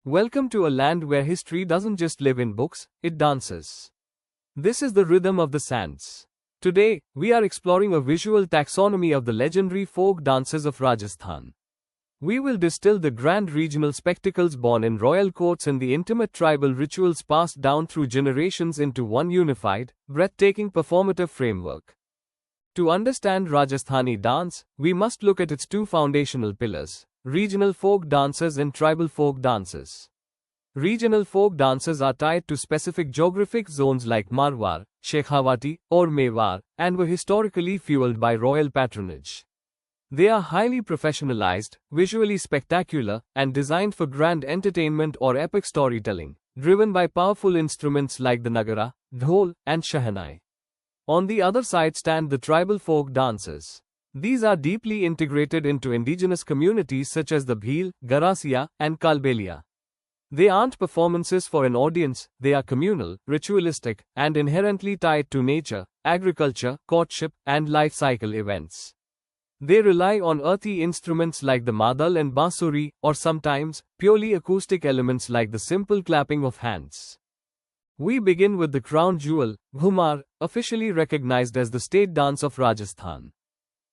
Welcome to a land where history doesn't just live in books, it dances. This is the rhythm of the sands. Today, we are exploring a visual taxonomy of the legendary folk dances of Rajasthan. We will distill the grand regional spectacles born in royal courts and the intimate tribal rituals passed down through generations into one unified, breathtaking performative framework. To understand Rajasthani dance, we must look at its two foundational pillars: regional folk dances and tribal folk dances. Regional folk dances are tied to specific geographic zones like Marwar, Shekhawati, or Mewar, and were historically fueled by royal patronage. They are highly professionalized, visually spectacular, and designed for grand entertainment or epic storytelling, driven by powerful instruments like the nagara, dhol, and shahanai. On the other side stand the tribal folk dances. These are deeply integrated into indigenous communities such as the Bhil, Garasiya, and Kalbelia. They aren't performances for an audience, they are communal, ritualistic, and inherently tied to nature, agriculture, courtship, and life cycle events. They rely on earthy instruments like the madal and bansuri, or sometimes, purely acoustic elements like the simple clapping of hands. We begin with the crown jewel, Ghumar, officially recognized as the state dance of Rajasthan.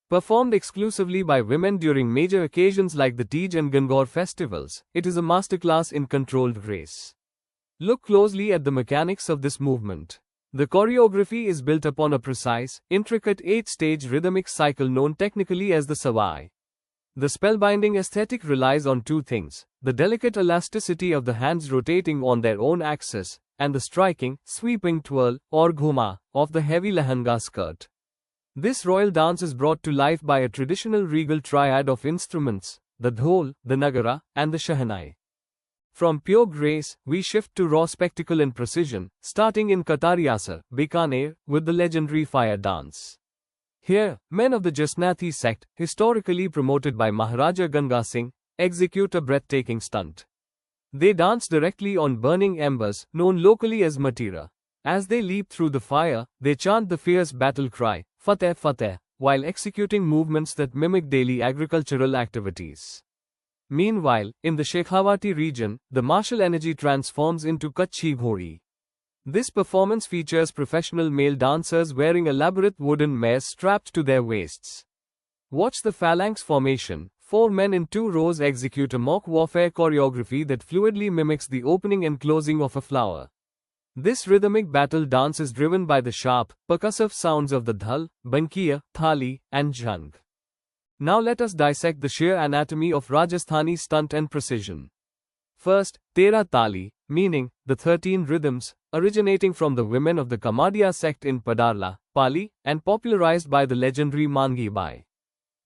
Performed exclusively by women during major occasions like the Tej and Gangor festivals, it is a masterclass in controlled grace. Look closely at the mechanics of this movement. The choreography is built upon a precise, intricate 8-stage rhythmic cycle known technically as the savai. The spellbinding aesthetic relies on two things: the delicate elasticity of the hands rotating on their own axis, and the striking, sweeping twirl, or ghuma, of the heavy lehanga skirt. This royal dance is brought to life by a traditional regal triad of instruments: the dhol, the nagara, and the shahanai. From pure grace, we shift to raw spectacle and precision, starting in Katariasar, Bikaner, with the legendary fire dance. Here, men of the Jasnathi sect, historically promoted by Maharaja Ganga Singh, execute a breathtaking stunt. They dance directly on burning embers, known locally as matira. As they leap through the fire, they chant the fierce battle cry, Fateh Fateh, while executing movements that mimic daily agricultural activities. Meanwhile, in the Shekhawati region, the martial energy transforms into Kachhi Ghori. This performance features professional male dancers wearing elaborate wooden mares strapped to their waists. Watch the phalanx formation. 4 men in 2 rows execute a mock warfare choreography that fluidly mimics the opening and closing of a flower. This rhythmic battle dance is driven by the sharp, percussive sounds of the dhal, bankiya, thali, and jhang. Now let us dissect the sheer anatomy of Rajasthani stunt and precision. First, Tera Tali, meaning the 13 rhythms, originating from the women of the Kamadia sect in Padarla, Pali, and popularized by the legendary Mangi Bai.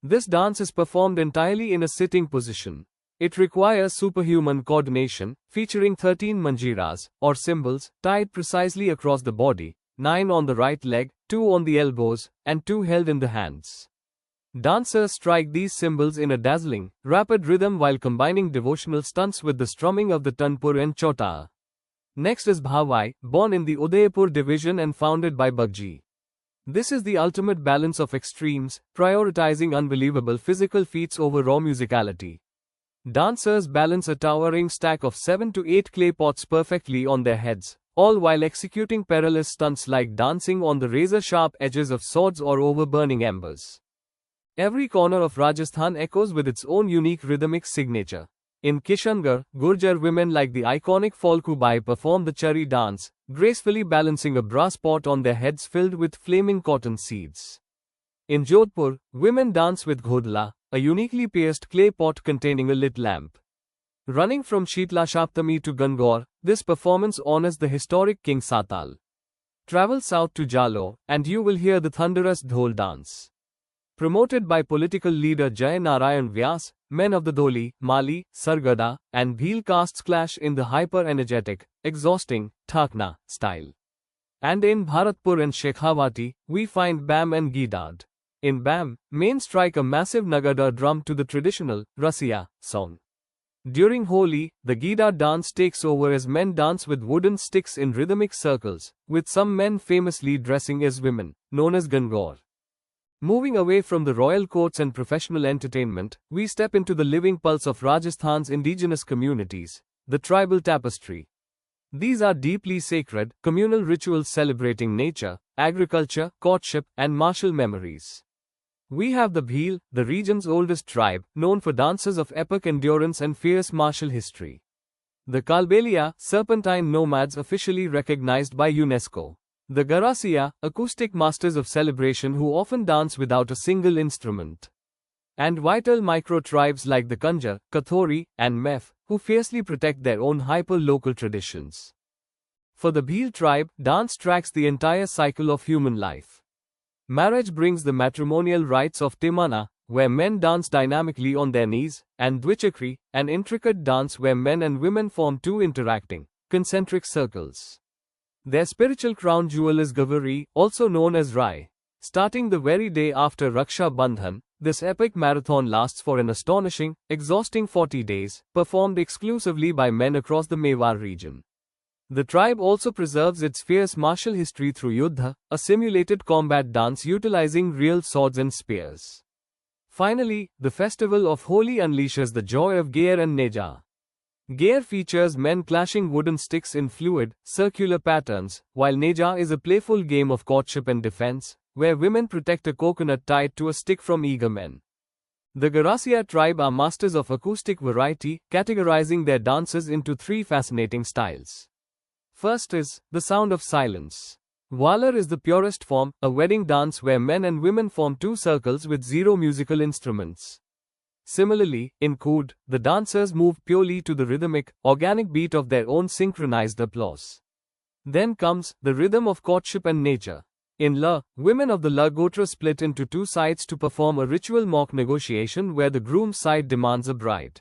This dance is performed entirely in a sitting position. It requires superhuman coordination, featuring 13 manjiras, or cymbals, tied precisely across the body, 9 on the right leg, 2 on the elbows, and 2 held in the hands. Dancers strike these cymbals in a dazzling, rapid rhythm while combining devotional stunts with the strumming of the tanpur and chota. Next is Bhavai, born in the Udaipur division and founded by Bagji. This is the ultimate balance of extremes, prioritizing unbelievable physical feats over raw musicality. Dancers balance a towering stack of 7 to 8 clay pots perfectly on their heads, all while executing perilous stunts like dancing on the razor-sharp edges of swords or over burning embers. Every corner of Rajasthan echoes with its own unique rhythmic signature. In Kishangarh, Gurjar women like the iconic Falkubai perform the Chari dance, gracefully balancing a brass pot on their heads filled with flaming cotton seeds. In Jodhpur, women dance with Ghodla, a uniquely pierced clay pot containing a lit lamp. Running from Shitla Shaptami to Gangor, this performance honors the historic King Satal. Travel south to Jalo, and you will hear the thunderous Dhol dance. Promoted by political leader Jai Narayan Vyas, men of the Dholi, Mali, Sargada, and Bhil castes clash in the hyper-energetic, exhausting, Thakna style. And in Bharatpur and Shekhawati, we find Bam and Gidad. In Bam, men strike a massive Nagada drum to the traditional Rasiya song. During Holi, the Gidad dance takes over as men dance with wooden sticks in rhythmic circles, with some men famously dressing as women, known as Gangor. Moving away from the royal courts and professional entertainment, we step into the living pulse of Rajasthan's indigenous communities, the tribal tapestry. These are deeply sacred, communal rituals celebrating nature, agriculture, courtship, and martial memories. We have the Bhil, the region's oldest tribe, known for dances of epic endurance and fierce martial history. The Kalbelia, serpentine nomads officially recognized by UNESCO. The Garasia, acoustic masters of celebration who often dance without a single instrument. And vital micro-tribes like the Kanjar, Kathori, and Mef, who fiercely protect their own hyper-local traditions. For the Bhil tribe, dance tracks the entire cycle of human life. Marriage brings the matrimonial rites of Timana, where men dance dynamically on their knees, and Dvichakri, an intricate dance where men and women form two interacting, concentric circles. Their spiritual crown jewel is Gavari, also known as Rai. Starting the very day after Raksha Bandhan, this epic marathon lasts for an astonishing, exhausting 40 days, performed exclusively by men across the Mewar region. The tribe also preserves its fierce martial history through Yuddha, a simulated combat dance utilizing real swords and spears. Finally, the festival of Holi unleashes the joy of Gair and Neja. Gair features men clashing wooden sticks in fluid, circular patterns, while Neja is a playful game of courtship and defense, where women protect a coconut tied to a stick from eager men. The Garasia tribe are masters of acoustic variety, categorizing their dances into three fascinating styles. First is the sound of silence. Walar is the purest form, a wedding dance where men and women form two circles with zero musical instruments. Similarly, in Kood, the dancers move purely to the rhythmic, organic beat of their own synchronized applause. Then comes the rhythm of courtship and nature. In La, women of the La Gotra split into two sides to perform a ritual mock negotiation where the groom's side demands a bride.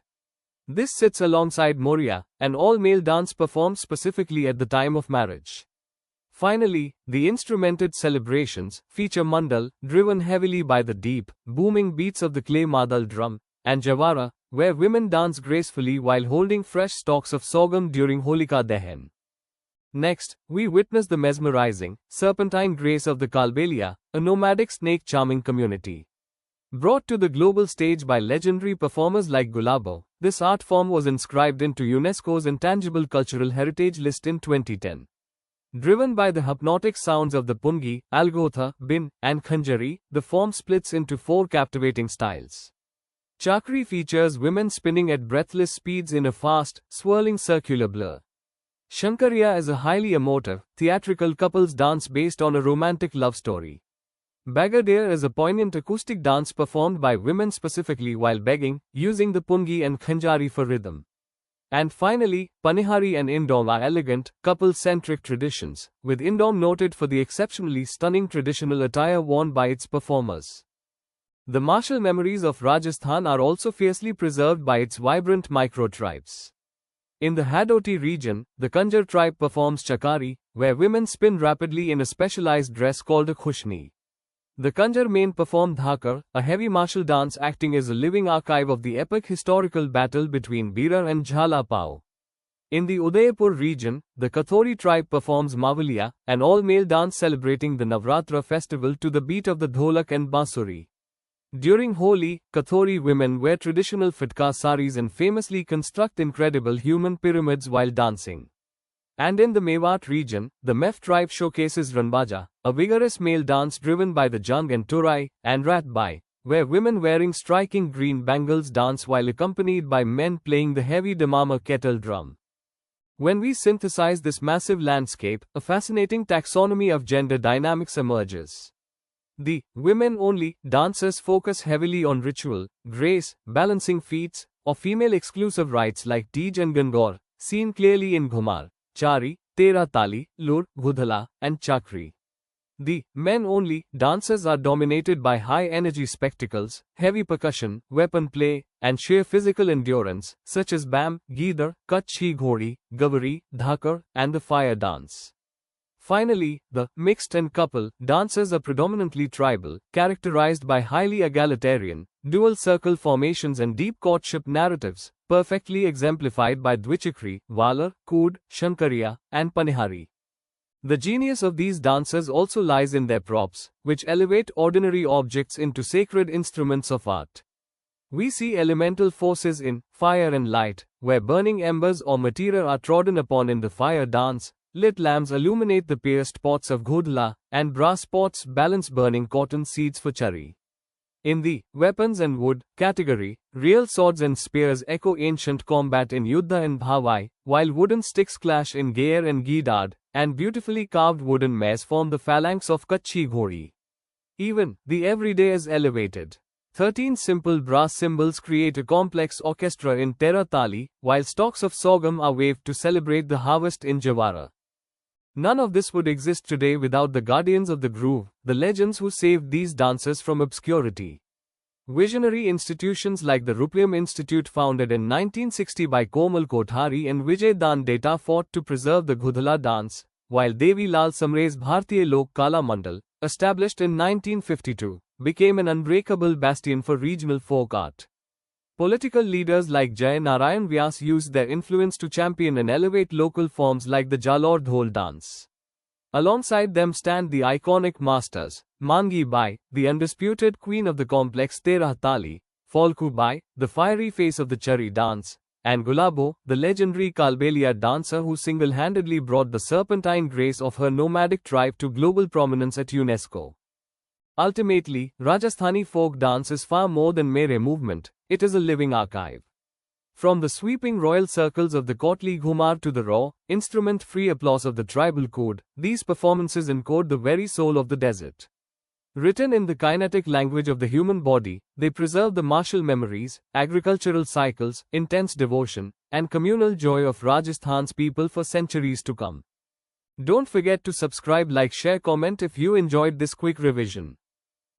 This sits alongside Moria, an all-male dance performed specifically at the time of marriage. Finally, the instrumented celebrations feature Mandal, driven heavily by the deep, booming beats of the clay Madal drum, and Javara, where women dance gracefully while holding fresh stalks of sorghum during Holika Dahan. Next, we witness the mesmerizing, serpentine grace of the Kalbelia, a nomadic snake-charming community. Brought to the global stage by legendary performers like Gulabo, this art form was inscribed into UNESCO's Intangible Cultural Heritage List in 2010. Driven by the hypnotic sounds of the Pungi, Algotha, Bin, and Khanjari, the form splits into four captivating styles. Chakri features women spinning at breathless speeds in a fast, swirling circular blur. Shankariya is a highly emotive, theatrical couples dance based on a romantic love story. Bagadir is a poignant acoustic dance performed by women specifically while begging, using the Pungi and Khanjari for rhythm. And finally, Panihari and Indom are elegant, couple-centric traditions, with Indom noted for the exceptionally stunning traditional attire worn by its performers. The martial memories of Rajasthan are also fiercely preserved by its vibrant micro-tribes. In the Hadoti region, the Kanjar tribe performs Chakari, where women spin rapidly in a specialized dress called a khushni. The Kanjar men perform Dhakar, a heavy martial dance acting as a living archive of the epic historical battle between Bira and Jhala Pao. In the Udaipur region, the Kathori tribe performs Mavalia, an all-male dance celebrating the Navratra festival to the beat of the dholak and bansuri. During Holi, Kathori women wear traditional fitka saris and famously construct incredible human pyramids while dancing. And in the Mewat region, the Mef tribe showcases Ranbaja, a vigorous male dance driven by the Jung and Turai, and Ratbai, where women wearing striking green bangles dance while accompanied by men playing the heavy damama kettle drum. When we synthesize this massive landscape, a fascinating taxonomy of gender dynamics emerges. The women-only dancers focus heavily on ritual, grace, balancing feats, or female-exclusive rites like Tej and Gangor, seen clearly in Ghumar, Chari, Tera Tali, Lur, Gudhala, and Chakri. The men-only dancers are dominated by high-energy spectacles, heavy percussion, weapon play, and sheer physical endurance, such as Bam, Gidar, Kachhi Ghori, Gavari, Dhakar, and the fire dance. Finally, the mixed and couple dances are predominantly tribal, characterized by highly egalitarian, dual circle formations and deep courtship narratives, perfectly exemplified by Dvichakri, Valar, Kood, Shankariya, and Panihari. The genius of these dances also lies in their props, which elevate ordinary objects into sacred instruments of art. We see elemental forces in fire and light, where burning embers or material are trodden upon in the fire dance. Lit lamps illuminate the pierced pots of ghudla, and brass pots balance burning cotton seeds for chari. In the weapons and wood category, real swords and spears echo ancient combat in Yuddha and Bhavai, while wooden sticks clash in Gair and Gidad, and beautifully carved wooden mares form the phalanx of Kachhi Ghori. Even the everyday is elevated. 13 simple brass cymbals create a complex orchestra in Tera Tali, while stalks of sorghum are waved to celebrate the harvest in Jawara. None of this would exist today without the guardians of the groove, the legends who saved these dances from obscurity. Visionary institutions like the Rupayam Institute, founded in 1960 by Komal Kothari and Vijay Dan Deta, fought to preserve the Ghudla dance, while Devi Lal Samre's Bhartiya Lok Kala Mandal, established in 1952, became an unbreakable bastion for regional folk art. Political leaders like Jai Narayan Vyas used their influence to champion and elevate local forms like the Jalor Dhol dance. Alongside them stand the iconic masters, Mangi Bai, the undisputed queen of the complex Terah Tali, Falku Bai, the fiery face of the Chari dance, and Gulabo, the legendary Kalbelia dancer who single-handedly brought the serpentine grace of her nomadic tribe to global prominence at UNESCO. Ultimately, Rajasthani folk dance is far more than mere movement, it is a living archive. From the sweeping royal circles of the Kotli Ghumar to the raw, instrument-free applause of the tribal code, these performances encode the very soul of the desert. Written in the kinetic language of the human body, they preserve the martial memories, agricultural cycles, intense devotion, and communal joy of Rajasthan's people for centuries to come. Don't forget to subscribe, like, share, comment if you enjoyed this quick revision.